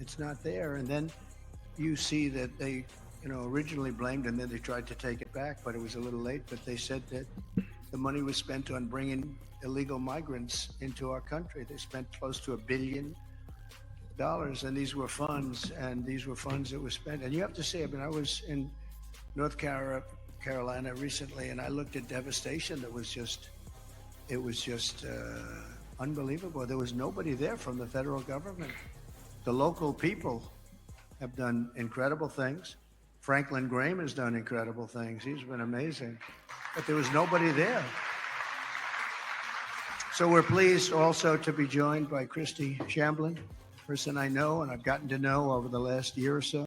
It's not there. And then you see that they, originally blamed, and then they tried to take it back, but it was a little late. But they said that the money was spent on bringing illegal migrants into our country. They spent close to $1 billion, and these were funds that were spent. And you have to say, I was in North Carolina recently, and I looked at devastation that was just, unbelievable. There was nobody there from the federal government. The local people have done incredible things. Franklin Graham has done incredible things. He's been amazing. But there was nobody there. So we're pleased also to be joined by Christy Shamblin, person I know and I've gotten to know over the last year or so.